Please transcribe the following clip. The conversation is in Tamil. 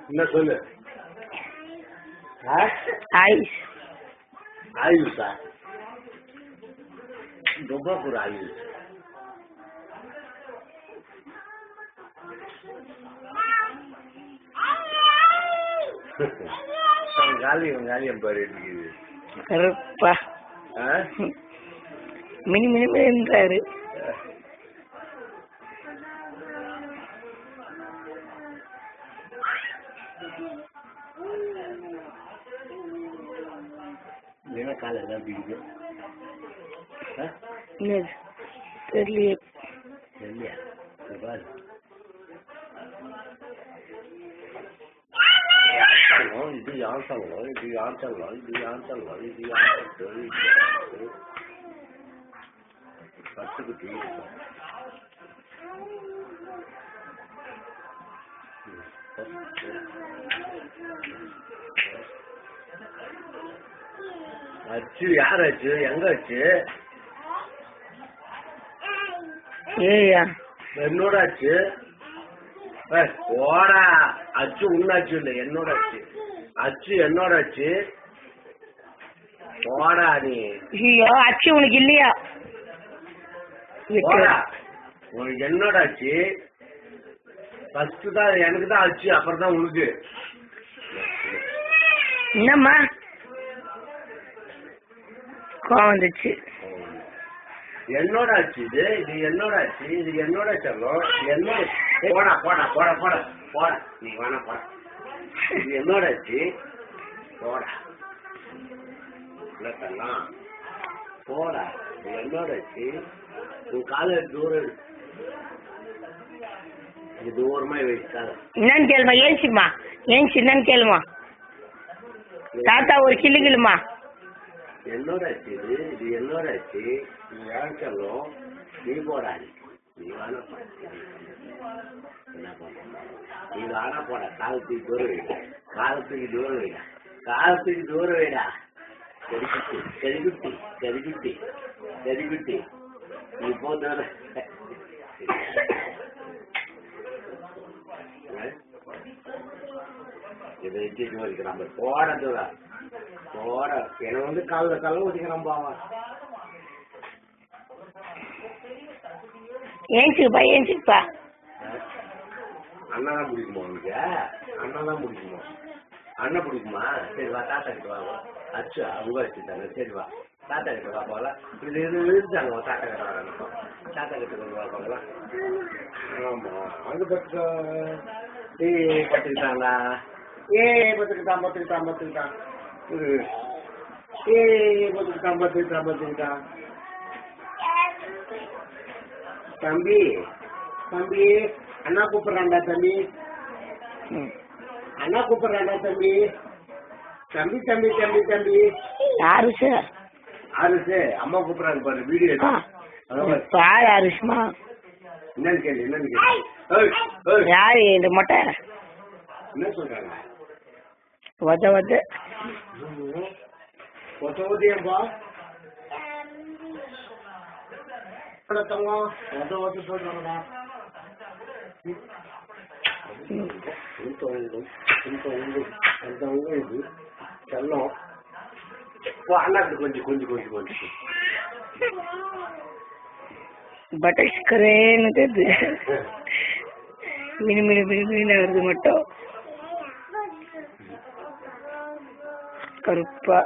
என்ன சொல்லு? ஆயுஷ். ஆயுஷா? ரொம்ப ஒரு ஆயுஷ். காலியம் பாரு இருக்குது. கருப்பா மினி மினின்றாரு. என்ன காலை எல்லாம் பிடிக்கு தெரியலையே. தெரியலையா? பாரு இது யார் சொல்லலாம், இது யார் சொல்லலாம், இது யார் சொல்லலாம், இது யார் கற்றுக்கிட்டு அச்சு யார் அச்சு? எங்க அச்சு? ஏயா என்னோட அச்சு. போடா, அச்சு உன்னாச்சு இல்லை, என்னோட அச்சு. அச்சு என்னோட அச்சு. போடா நீ. ஐயோ அச்சு உனக்கு இல்லையா? போடா, உனக்கு என்னோட அச்சு. ஃபர்ஸ்ட் தான் எனக்கு தான் அச்சு, அப்புறம் தான் உனக்கு. என்னம்மா கோவம் வந்துச்சு? என்னோட ஆச்சு இது. இது என்னோட ஆச்சு. இது என்னோட செல்லம். என்னோட. போடா போடா போடா போடா போடா, நீ வேணா போடா. இது என்னோட ஆச்சு. போடா இல்லலாம். போடா, இது என்னோட ஆச்சு. உன் கால தூரம் இது தூரமா வச்சுக்காத. என்னன்னு கேளுமா? ஏன்சிம்மா ஏன்சி என்னன்னு கேளுமா? தாத்தா ஒரு கிளு கிளுமா. என்னோட ஆச்சு இது. இது என்னோட ஆச்சு. நீ ஏன் செல்லம். நீ போடா, நீ வேணா போட. என்ன பண்ண? நீ வேணா போட. காலத்துக்கு தூரம் வைடா. காலத்துக்கு தூரம் வைடா. காலத்துக்கு தூரம் வைடா. கறிக்குட்டி கறிக்குட்டி கறிக்குட்டி கறிக்குட்டி. நீ போன இதை வச்சு வச்சுக்கிறான். போட தூரா போட. என்ன வந்து காலில் கல்ல ஊற்றிக்கிறான் பாவா. ஏன்சிப்பா ஏன்சிப்பா. அண்ணா தான் பிடிக்குமா உனக்கு? அண்ணா தான் பிடிக்குமா? அண்ணன் பிடிக்குமா? சரி வா, தாத்தா கிட்ட வா. அச்சா அவங்க வச்சுட்டாங்க. சரி வா, தாத்தா கிட்ட வா போகலாம். இது இது விழுந்தாங்க. தாத்தா கிட்ட வரணும். தாத்தா கிட்ட கொண்டு வா போகலாம். ஆமா, அங்க பத்து பத்துக்கிட்டாங்களா? பத்துக்கிட்டான் பத்துக்கிட்டான் பத்துக்கிட்டான். பத்துக்கிட்டான் பத்துக்கிட்டான் பத்துக்கிட்டான். தம்பி தம்பி, அண்ணா கூப்பிடுறாண்டா தம்பி. அண்ணா கூப்பிடுறாண்டா தம்பி. தம்பி தம்பி தம்பி தம்பி. யாரு சார்? ஆருஷு அம்மா கூப்பிடுறாங்க பாரு. வீடியோ பாரு ஆருஷ்மா. என்னன்னு கேள்வி? என்னன்னு கேள்வி? யாரு இந்த மொட்டை? என்ன சொல்றாங்க? வத வத ஒத்தவதியப்பா. தங்கம் ஒத்த ஒத்த சொல்றாங்கடா. இது செல்லம். அண்ணாக்கு கொஞ்சம் கொஞ்சம் கொஞ்சம் கொஞ்சம் பட்டர்ஸ்கரேன்னு மினி மினி மினி மினி வருது மட்டும். கருப்பா